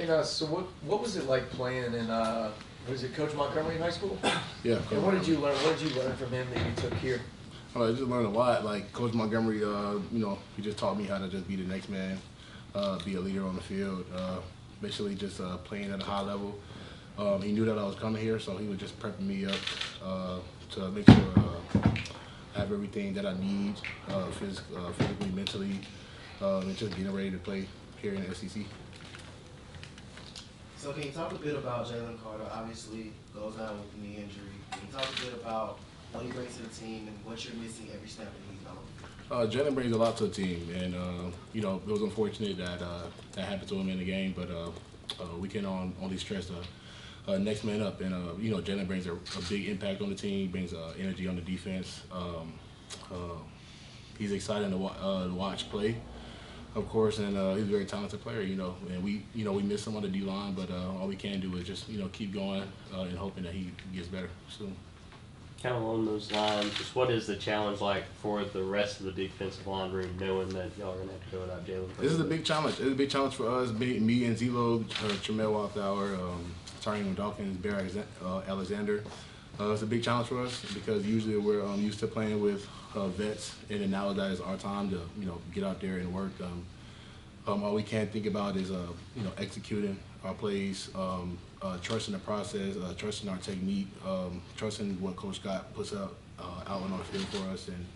Hey, so what was it like playing in was it Coach Montgomery in high school? Yeah. And what did you learn? What did you learn from him that you took here? I just learned a lot. Like Coach Montgomery, he just taught me how to just be the next man, be a leader on the field. Basically, just playing at a high level. He knew that I was coming here, so he was just prepping me up to make sure I have everything that I need, physically, mentally, and just getting ready to play here in the SEC. So can you talk a bit about Jalen Carter? Obviously goes down with the knee injury. Can you talk a bit about what he brings to the team and what you're missing every step that he's on? Jalen brings a lot to the team, and it was unfortunate that that happened to him in the game, but we can only stress the next man up, and Jalen brings a big impact on the team, brings energy on the defense. He's exciting to watch play, of course, and he's a very talented player, and we miss him on the D-line, but all we can do is just, keep going and hoping that he gets better soon. Kind of along those lines, just what is the challenge like for the rest of the defensive line room, knowing that y'all are going to have to go without Jalen? This is a big challenge. It's a big challenge for us, me and Zelo, Tremel Walthour, Tariq Dawkins, Bear Alexander. It's a big challenge for us because usually we're used to playing with vets, and now that is our time to get out there and work. All we can think about is executing our plays, trusting the process, trusting our technique, trusting what Coach Scott puts out on our field for us, and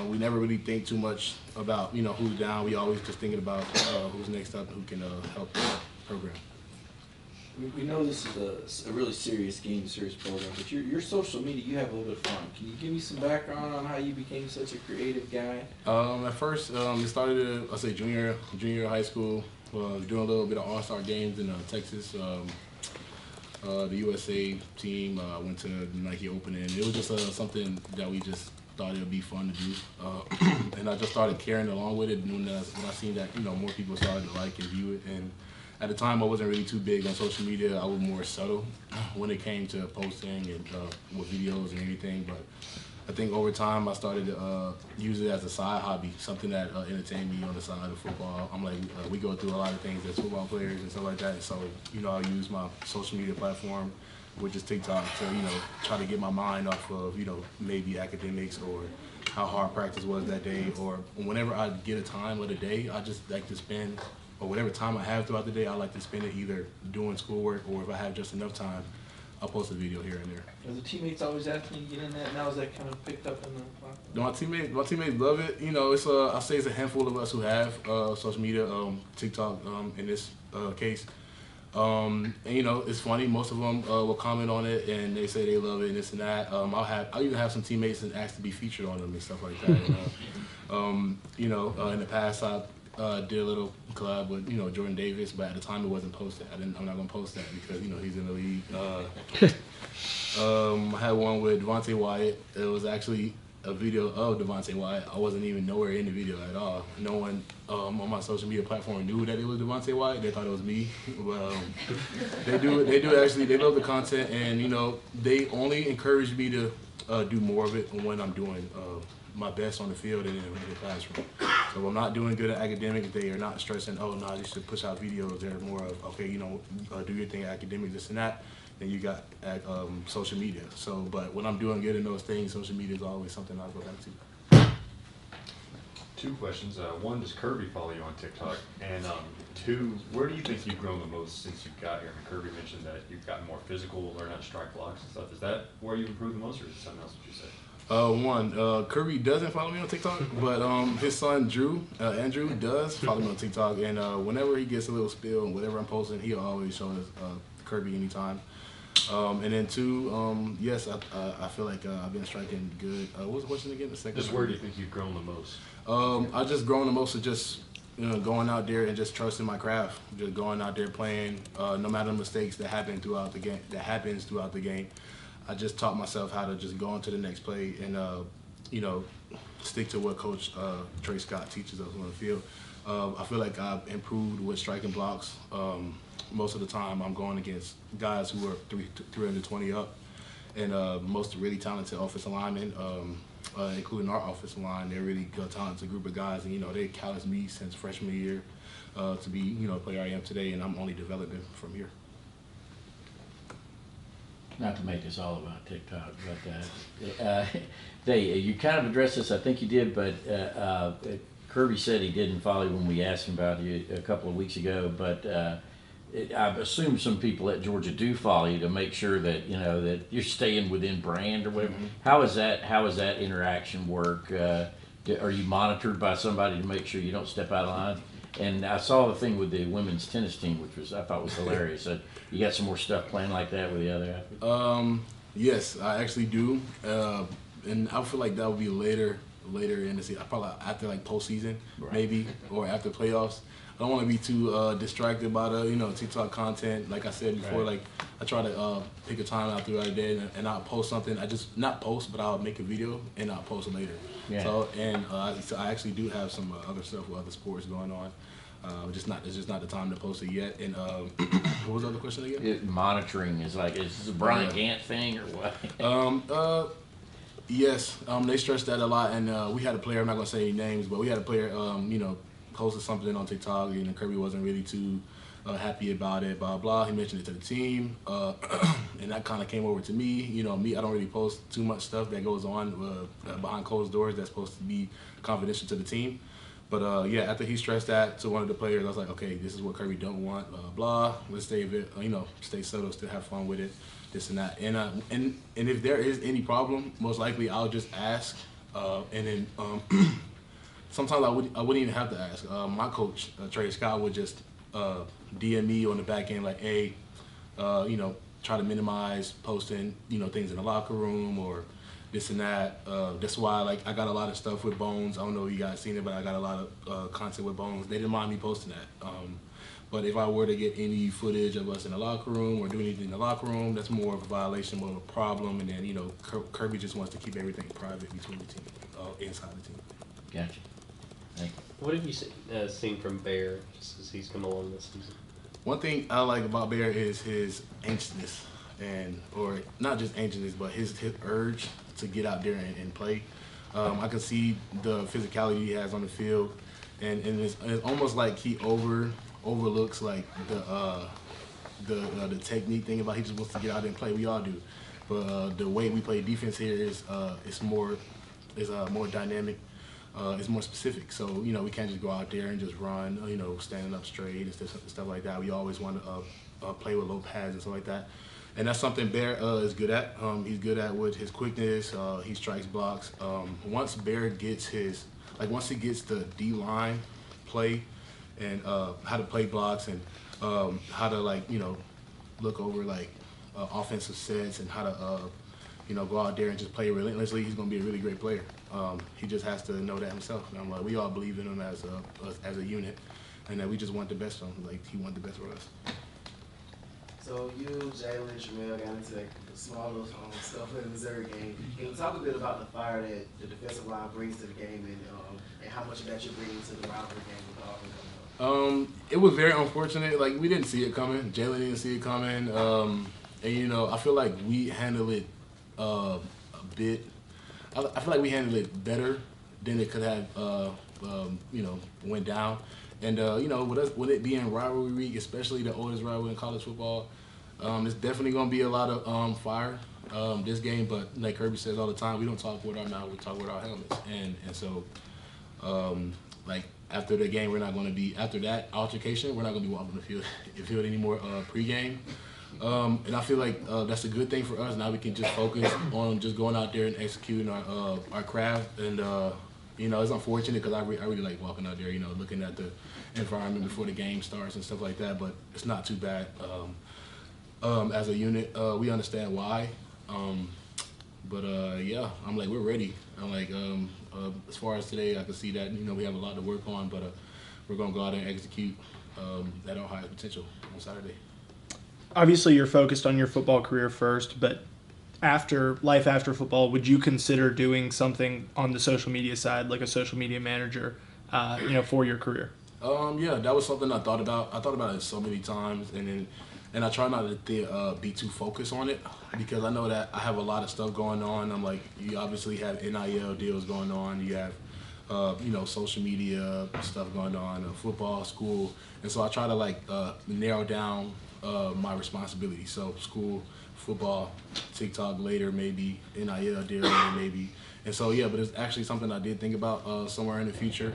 we never really think too much about who's down. We always just thinking about who's next up and who can help the program. We know this is a really serious game, serious program, but your social media, you have a little bit of fun. Can you give me some background on how you became such a creative guy? At first, it started at, junior high school, doing a little bit of all-star games in Texas. The USA team went to the Nike Open, and it was just something that we just thought it would be fun to do. And I just started carrying along with it, when I seen that more people started to like and view it. And at the time, I wasn't really too big on social media. I was more subtle when it came to posting and with videos and everything. But I think over time, I started to use it as a side hobby, something that entertained me on the side of football. I'm like, we go through a lot of things as football players and stuff like that. And so, I use my social media platform, which is TikTok, to, try to get my mind off of, maybe academics or how hard practice was that day. Or whenever I get a time of the day, I just like to spend, or whatever time I have throughout the day, I like to spend it either doing schoolwork, or if I have just enough time, I'll post a video here and there. Are the teammates always asking you to get in that? Now is that kind of picked up in the platform? My teammates love it. It's I say it's a handful of us who have social media, TikTok in this case. And it's funny. Most of them will comment on it and they say they love it and this and that. I'll even have some teammates that ask to be featured on them and stuff like that. In the past I did a little collab with Jordan Davis, but at the time it wasn't posted. I'm not gonna post that because he's in the league. I had one with Devontae Wyatt. It was actually a video of Devontae Wyatt. I wasn't even nowhere in the video at all. No one on my social media platform knew that it was Devontae Wyatt. They thought it was me. But they do actually. They love the content, and they only encourage me to do more of it when I'm doing my best on the field and in the classroom. So if I'm not doing good at academics, they are not stressing, oh, no, you should push out videos. They're more of, okay, do your thing at academics, this and that. Then you got social media. So, but when I'm doing good in those things, social media is always something I go back to. Two questions. One, does Kirby follow you on TikTok? And two, where do you think you've grown the most since you got here? And Kirby mentioned that you've gotten more physical, learned how to strike blocks and stuff. Is that where you've improved the most, or is it something else that you say? Kirby doesn't follow me on TikTok, but his son Andrew does follow me on TikTok, and whenever he gets a little spill and whatever I'm posting, he'll always show us Kirby anytime. And then two, yes, I feel like I've been striking good. What was the question again? The second. Just where do you think you've grown the most? I just grown the most of just going out there and just trusting my craft, just going out there playing, no matter the mistakes that happen throughout the game. I just taught myself how to just go on to the next play and, stick to what Coach Trey Scott teaches us on the field. I feel like I've improved with striking blocks. Most of the time I'm going against guys who are 320 up, and most really talented offensive linemen. including our offensive line. They're really a talented group of guys, and they callous me since freshman year to be the player I am today, and I'm only developing from here. Not to make this all about TikTok, but you kind of addressed this, I think you did, but Kirby said he didn't follow you when we asked him about you a couple of weeks ago, but I've assumed some people at Georgia do follow you to make sure that that you're staying within brand or whatever. Mm-hmm. How is that interaction work? Are you monitored by somebody to make sure you don't step out of line? And I saw the thing with the women's tennis team, which I thought was hilarious. So you got some more stuff planned like that with the other athletes? Yes, I actually do, and I feel like that would be later in the season. Probably after like postseason, right. Maybe, or after playoffs. I don't want to be too distracted by the TikTok content. Like I said before, right. Like I try to pick a time out throughout the day and I'll post something. I just not post, but I'll make a video and I'll post it later. Yeah. So I actually do have some other stuff with other sports going on. It's just not the time to post it yet. And what was the other question again? Monitoring is this a Brian Gant thing or what? Yes, they stressed that a lot, and we had a player. I'm not gonna say any names, but we had a player. Posted something on TikTok, and Kirby wasn't really too happy about it. Blah blah. He mentioned it to the team, and that kind of came over to me. Me, I don't really post too much stuff that goes on behind closed doors. That's supposed to be confidential to the team. But yeah, after he stressed that to one of the players, I was like, okay, this is what Kirby don't want. Blah. Let's stay a bit, stay subtle, still have fun with it, this and that. And if there is any problem, most likely I'll just ask, and then. Sometimes I wouldn't even have to ask. My coach, Trey Scott, would just DM me on the back end like, hey, try to minimize posting, things in the locker room or this and that. That's why I got a lot of stuff with Bones. I don't know if you guys seen it, but I got a lot of content with Bones. They didn't mind me posting that. But if I were to get any footage of us in the locker room or do anything in the locker room, that's more of a violation, more of a problem. And then, Kirby just wants to keep everything private between the team, inside the team. Gotcha. What have you seen from Bear just as he's come along this season? One thing I like about Bear is his anxiousness, or not just anxiousness, but his urge to get out there and play. I can see the physicality he has on the field, and it's almost like he overlooks like the technique thing about he just wants to get out there and play. We all do, but the way we play defense here is more dynamic. It's more specific, so we can't just go out there and just run, standing up straight and stuff like that. We always want to play with low pads and stuff like that, and that's something Bear is good at. He's good at with his quickness. He strikes blocks. Once Bear gets once he gets the D line play and how to play blocks and how to look over offensive sets and how to go out there and just play relentlessly, he's gonna be a really great player. He just has to know that himself. And I'm like, we all believe in him as a unit, and that we just want the best for him. He want the best for us. So you, Jalen, Jamel got into that small little stuff in the Missouri game. Can you talk a bit about the fire that the defensive line brings to the game and how much of that you're bringing to the rivalry game with Auburn coming up? It was very unfortunate. We didn't see it coming. Jalen didn't see it coming. And I feel like we handled it a bit. I feel like we handled it better than it could have, went down. And, with it being rivalry week, especially the oldest rivalry in college football, there's definitely going to be a lot of fire this game. But like Kirby says all the time, we don't talk with our mouth, we talk with our helmets. And so, after the game, we're not going to be, after that altercation, we're not going to be walking the field anymore pregame. And I feel like that's a good thing for us. Now we can just focus on just going out there and executing our craft. And it's unfortunate because I really like walking out there, looking at the environment before the game starts and stuff like that. But it's not too bad. As a unit, we understand why. Yeah, I'm we're ready. I'm as far as today, I can see that we have a lot to work on, but we're gonna go out and execute at our highest potential on Saturday. Obviously, you're focused on your football career first, but after football, would you consider doing something on the social media side, like a social media manager, for your career? Yeah, that was something I thought about. I thought about it so many times, and then and I try not to be too focused on it because I know that I have a lot of stuff going on. I'm like, you obviously have NIL deals going on. You have social media stuff going on, football, school, and so I try to narrow down my responsibilities. So school, football, TikTok later, maybe NIL deal later, maybe. And so but it's actually something I did think about somewhere in the future.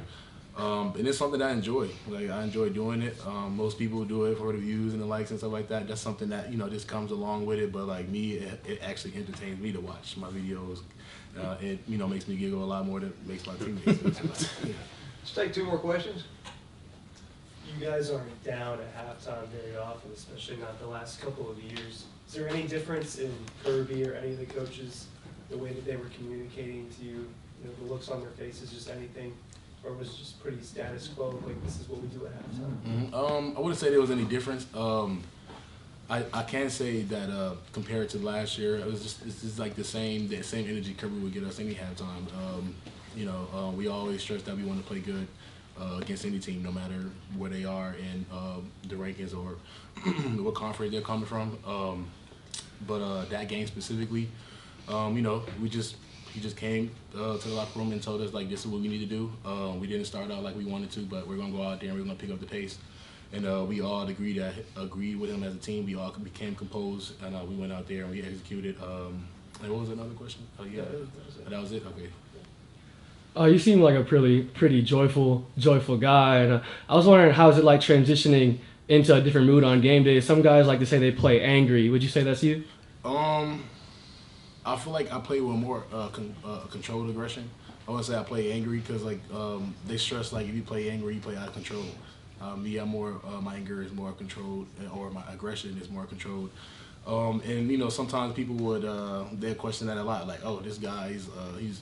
And it's something that I enjoy. Like I enjoy doing it. Most people do it for the views and the likes and stuff like that. That's something that just comes along with it. But like me, it actually entertains me to watch my videos. It makes me giggle a lot more than it makes my teammates. Let's take 2 more questions. You guys aren't down at halftime very often, especially not the last couple of years. Is there any difference in Kirby or any of the coaches, the way that they were communicating to you, the looks on their faces, just anything? Or was it just pretty status quo, like this is what we do at halftime? Mm-hmm. I wouldn't say there was any difference. I can say that compared to last year, it's just like the same energy Kirby would get us any halftime. We always stress that we want to play good against any team, no matter where they are in the rankings or what conference they're coming from. But that game specifically, he just came to the locker room and told us like this is what we need to do. We didn't start out like we wanted to, but we're gonna go out there and we're gonna pick up the pace. And we all agreed with him as a team. We all became composed, and we went out there and we executed. And what was another question? Oh yeah, that was it. Okay. You seem like a pretty joyful guy, and I was wondering how is it like transitioning into a different mood on game day? Some guys like to say they play angry. Would you say that's you? I feel like I play with more controlled aggression. I wouldn't say I play angry because they stress like if you play angry, you play out of control. Me, I'm more my anger is more controlled, or my aggression is more controlled. And sometimes people would they question that a lot, like, oh, this guy he's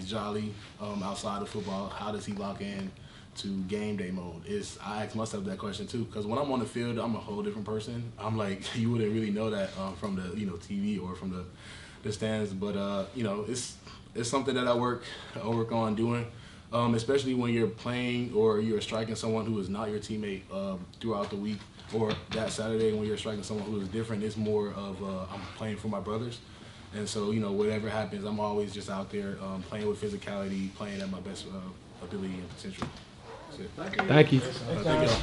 jolly outside of football. How does he lock in to game day mode? I ask myself that question too, because when I'm on the field, I'm a whole different person. I'm like you wouldn't really know that from the TV or from the stands, but it's something that I work on doing. Especially when you're playing or you're striking someone who is not your teammate throughout the week, or that Saturday when you're striking someone who is different. It's more of I'm playing for my brothers, and so whatever happens, I'm always just out there playing with physicality, playing at my best ability and potential. That's it. Thank you. Thank you.